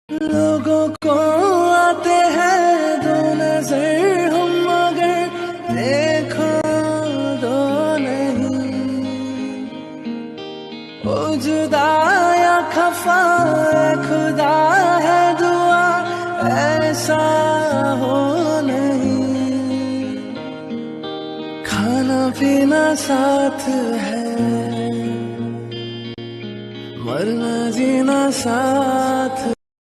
लोगों को आते हैं दो नजर हम मगर देखो दो नहीं। ओ जुदा या खफा खुदा है दुआ ऐसा हो नहीं। खाना पीना साथ है मरना जीना साथ